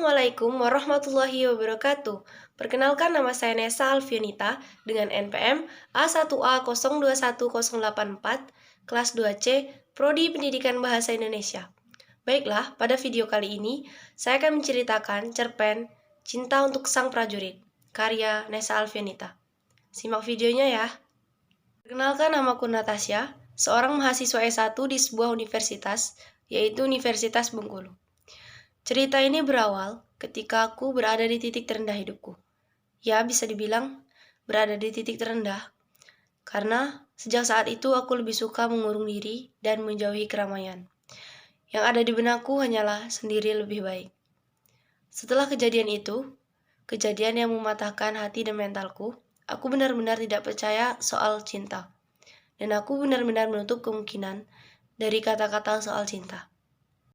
Assalamualaikum warahmatullahi wabarakatuh. Perkenalkan, nama saya Nesa Alfionita dengan NPM A1A021084, kelas 2C, Prodi Pendidikan Bahasa Indonesia. Baiklah, pada video kali ini saya akan menceritakan cerpen Cinta untuk Sang Prajurit, karya Nesa Alfionita. Simak videonya ya. Perkenalkan, namaku Natasha, seorang mahasiswa S1 di sebuah universitas, yaitu Universitas Bengkulu. Cerita ini berawal ketika aku berada di titik terendah hidupku. Ya, bisa dibilang berada di titik terendah, karena sejak saat itu aku lebih suka mengurung diri dan menjauhi keramaian. Yang ada di benakku hanyalah sendiri lebih baik. Setelah kejadian itu, kejadian yang mematahkan hati dan mentalku, aku benar-benar tidak percaya soal cinta. Dan aku benar-benar menutup kemungkinan dari kata-kata soal cinta.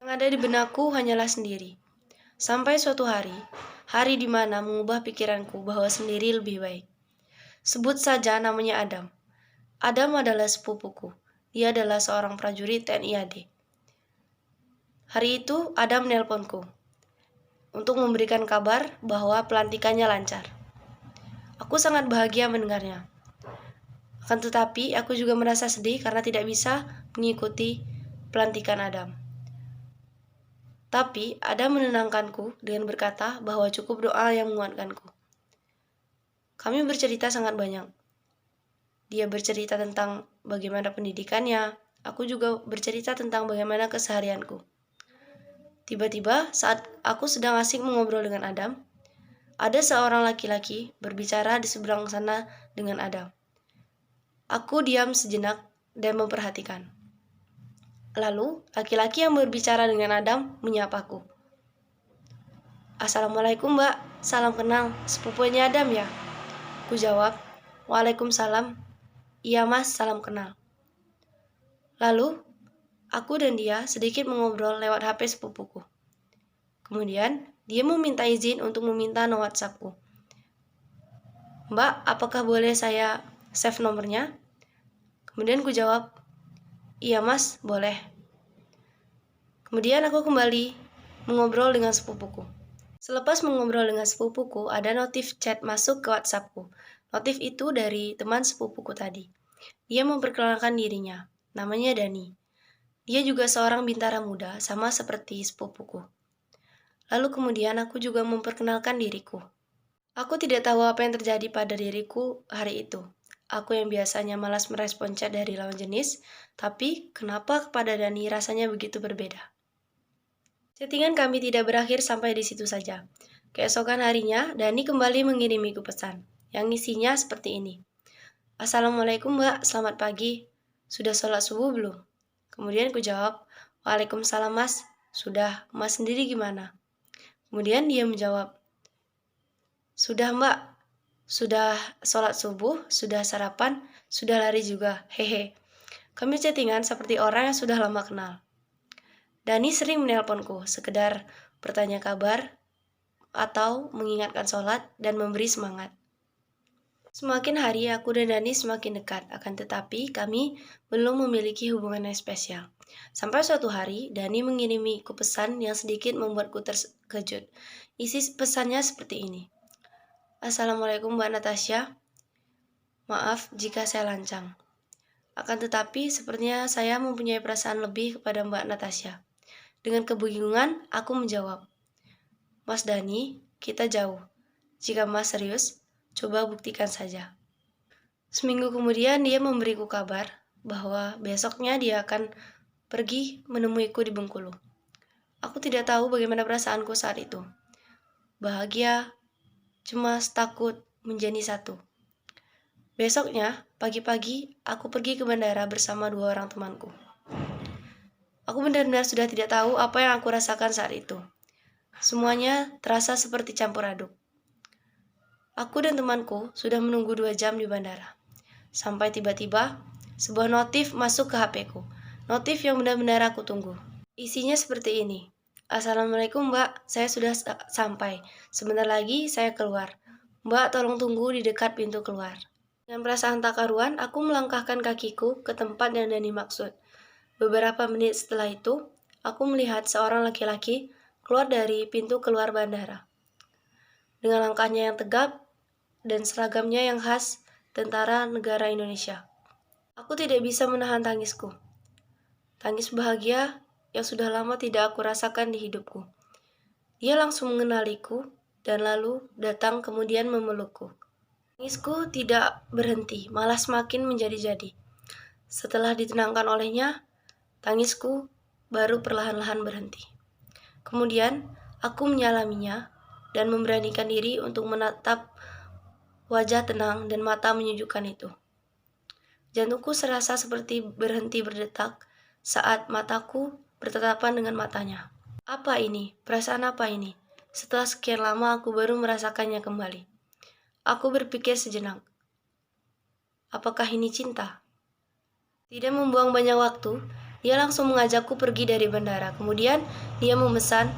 Yang ada di benakku hanyalah sendiri. Sampai suatu hari di mana mengubah pikiranku bahwa sendiri lebih baik. Sebut saja namanya Adam. Adam adalah sepupuku. Dia adalah seorang prajurit TNI AD. Hari itu Adam menelponku untuk memberikan kabar bahwa pelantikannya lancar. Aku sangat bahagia mendengarnya. Akan tetapi aku juga merasa sedih karena tidak bisa mengikuti pelantikan Adam. Tapi Adam menenangkanku dengan berkata bahwa cukup doa yang menguatkanku. Kami bercerita sangat banyak. Dia bercerita tentang bagaimana pendidikannya, aku juga bercerita tentang bagaimana keseharianku. Tiba-tiba saat aku sedang asik mengobrol dengan Adam, ada seorang laki-laki berbicara di seberang sana dengan Adam. Aku diam sejenak dan memperhatikan. Lalu, laki-laki yang berbicara dengan Adam menyapaku. Assalamualaikum, Mbak. Salam kenal. Sepupunya Adam ya? Ku jawab, Waalaikumsalam. Iya mas, salam kenal. Lalu, aku dan dia sedikit mengobrol lewat HP sepupuku. Kemudian, dia meminta izin untuk meminta nomor WhatsAppku. Mbak, apakah boleh saya save nomornya? Kemudian ku jawab, iya mas, boleh. Kemudian aku kembali mengobrol dengan sepupuku. Selepas mengobrol dengan sepupuku, ada notif chat masuk ke WhatsAppku. Notif itu dari teman sepupuku tadi. Dia memperkenalkan dirinya. Namanya Dani. Dia juga seorang bintara muda, sama seperti sepupuku. Lalu kemudian aku juga memperkenalkan diriku. Aku tidak tahu apa yang terjadi pada diriku hari itu. Aku yang biasanya malas merespon chat dari lawan jenis, tapi kenapa kepada Dani rasanya begitu berbeda? Chattingan kami tidak berakhir sampai di situ saja. Keesokan harinya, Dani kembali mengirimiku pesan, yang isinya seperti ini. Assalamualaikum Mbak, selamat pagi. Sudah sholat subuh belum? Kemudian ku jawab, Waalaikumsalam Mas, sudah. Mas sendiri gimana? Kemudian dia menjawab, sudah Mbak, sudah sholat subuh, sudah sarapan, sudah lari juga, hehe. Kami chattingan seperti orang yang sudah lama kenal. Dani sering menelponku, sekedar bertanya kabar, atau mengingatkan sholat dan memberi semangat. Semakin hari aku dan Dani semakin dekat, akan tetapi kami belum memiliki hubungan yang spesial. Sampai suatu hari, Dani mengirimiku pesan yang sedikit membuatku terkejut. Isi pesannya seperti ini. Assalamualaikum Mbak Natasha, maaf jika saya lancang. Akan tetapi sepertinya saya mempunyai perasaan lebih kepada Mbak Natasha. Dengan kebingungan, aku menjawab, Mas Dani, kita jauh. Jika Mas serius, coba buktikan saja. Seminggu kemudian dia memberiku kabar bahwa besoknya dia akan pergi menemuiku di Bengkulu. Aku tidak tahu bagaimana perasaanku saat itu. Bahagia, cemas, takut, menjadi satu. Besoknya, pagi-pagi, aku pergi ke bandara bersama 2 orang temanku. Aku benar-benar sudah tidak tahu apa yang aku rasakan saat itu. Semuanya terasa seperti campur aduk. Aku dan temanku sudah menunggu 2 jam di bandara. Sampai tiba-tiba, sebuah notif masuk ke HP-ku. Notif yang benar-benar aku tunggu. Isinya seperti ini. Assalamualaikum Mbak, saya sudah sampai. Sebentar lagi saya keluar. Mbak tolong tunggu di dekat pintu keluar. Dengan perasaan tak karuan, aku melangkahkan kakiku ke tempat yang Dani maksud. Beberapa menit setelah itu, aku melihat seorang laki-laki keluar dari pintu keluar bandara. Dengan langkahnya yang tegap dan seragamnya yang khas tentara negara Indonesia. Aku tidak bisa menahan tangisku. Tangis bahagia yang sudah lama tidak aku rasakan di hidupku. Dia langsung mengenaliku dan lalu datang kemudian memelukku. Tangisku tidak berhenti, malah semakin menjadi-jadi. Setelah ditenangkan olehnya, tangisku baru perlahan-lahan berhenti. Kemudian, aku menyalaminya dan memberanikan diri untuk menatap wajah tenang dan mata menyejukkan itu. Jantungku serasa seperti berhenti berdetak saat mataku bertatapan dengan matanya. Apa ini? Perasaan apa ini? Setelah sekian lama aku baru merasakannya kembali. Aku berpikir sejenak. Apakah ini cinta? Tidak membuang banyak waktu, dia langsung mengajakku pergi dari bandara. Kemudian dia memesan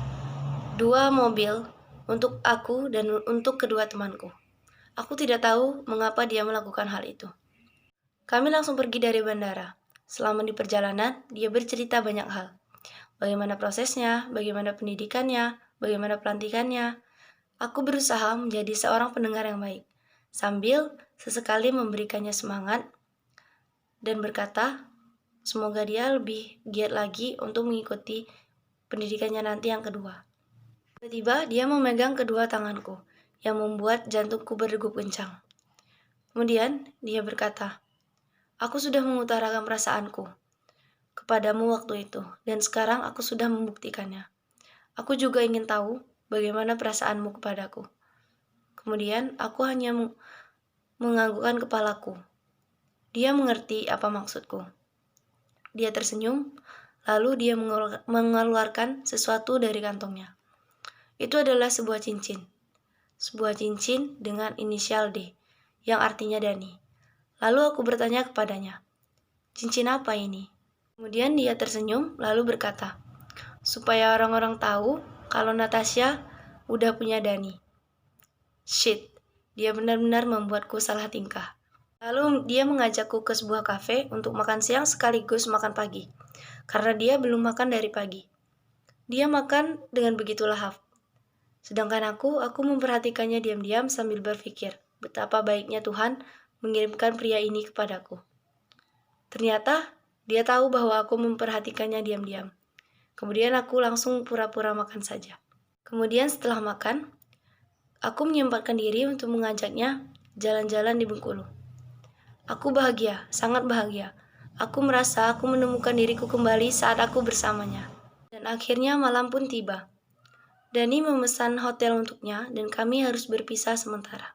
2 mobil untuk aku dan untuk kedua temanku. Aku tidak tahu mengapa dia melakukan hal itu. Kami langsung pergi dari bandara. Selama di perjalanan, dia bercerita banyak hal. Bagaimana prosesnya, bagaimana pendidikannya, bagaimana pelantikannya. Aku berusaha menjadi seorang pendengar yang baik, sambil sesekali memberikannya semangat dan berkata, semoga dia lebih giat lagi untuk mengikuti pendidikannya nanti yang kedua. Tiba-tiba dia memegang kedua tanganku, yang membuat jantungku berdegup kencang. Kemudian dia berkata, aku sudah mengutarakan perasaanku kepadamu waktu itu, dan sekarang aku sudah membuktikannya. Aku juga ingin tahu bagaimana perasaanmu kepadaku. Kemudian aku hanya menganggukkan kepalaku. Dia mengerti apa maksudku. Dia tersenyum, lalu dia mengeluarkan sesuatu dari kantongnya. Itu adalah sebuah cincin. Sebuah cincin dengan inisial D, yang artinya Dani. Lalu aku bertanya kepadanya, cincin apa ini? Kemudian dia tersenyum, lalu berkata, supaya orang-orang tahu kalau Natasha udah punya Dani. Shit, dia benar-benar membuatku salah tingkah. Lalu dia mengajakku ke sebuah kafe untuk makan siang sekaligus makan pagi, karena dia belum makan dari pagi. Dia makan dengan begitu lahap. Sedangkan aku memperhatikannya diam-diam sambil berpikir, betapa baiknya Tuhan mengirimkan pria ini kepadaku. Ternyata, dia tahu bahwa aku memperhatikannya diam-diam. Kemudian aku langsung pura-pura makan saja. Kemudian setelah makan, aku menyempatkan diri untuk mengajaknya jalan-jalan di Bengkulu. Aku bahagia, sangat bahagia. Aku merasa aku menemukan diriku kembali saat aku bersamanya. Dan akhirnya malam pun tiba. Dani memesan hotel untuknya dan kami harus berpisah sementara.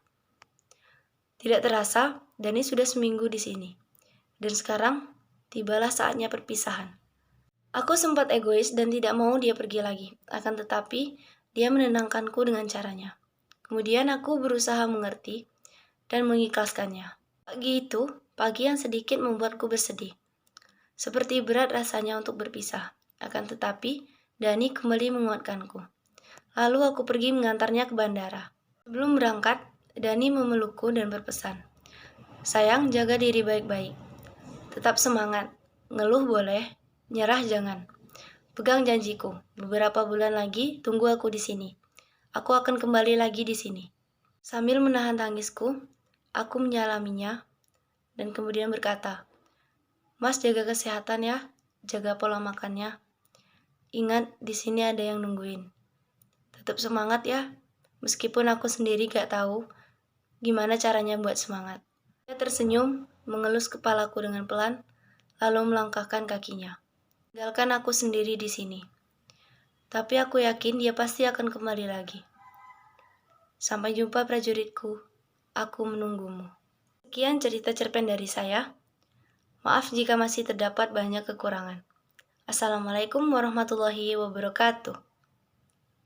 Tidak terasa, Dani sudah seminggu di sini. Dan sekarang, tibalah saatnya perpisahan. Aku sempat egois dan tidak mau dia pergi lagi. Akan tetapi, dia menenangkanku dengan caranya. Kemudian aku berusaha mengerti dan mengikhlaskannya. Pagi itu, pagi yang sedikit membuatku bersedih. Seperti berat rasanya untuk berpisah. Akan tetapi, Dani kembali menguatkanku. Lalu aku pergi mengantarnya ke bandara. Sebelum berangkat, Dani memelukku dan berpesan, sayang, jaga diri baik-baik. Tetap semangat, ngeluh boleh, nyerah jangan. Pegang janjiku, beberapa bulan lagi tunggu aku di sini. Aku akan kembali lagi di sini. Sambil menahan tangisku, aku menyalaminya dan kemudian berkata, Mas jaga kesehatan ya, jaga pola makannya. Ingat, di sini ada yang nungguin. Tetap semangat ya, meskipun aku sendiri gak tahu gimana caranya buat semangat. Dia tersenyum, mengelus kepalaku dengan pelan, lalu melangkahkan kakinya. Tinggalkan aku sendiri di sini. Tapi aku yakin dia pasti akan kembali lagi. Sampai jumpa prajuritku, aku menunggumu. Sekian cerita cerpen dari saya. Maaf jika masih terdapat banyak kekurangan. Assalamualaikum warahmatullahi wabarakatuh.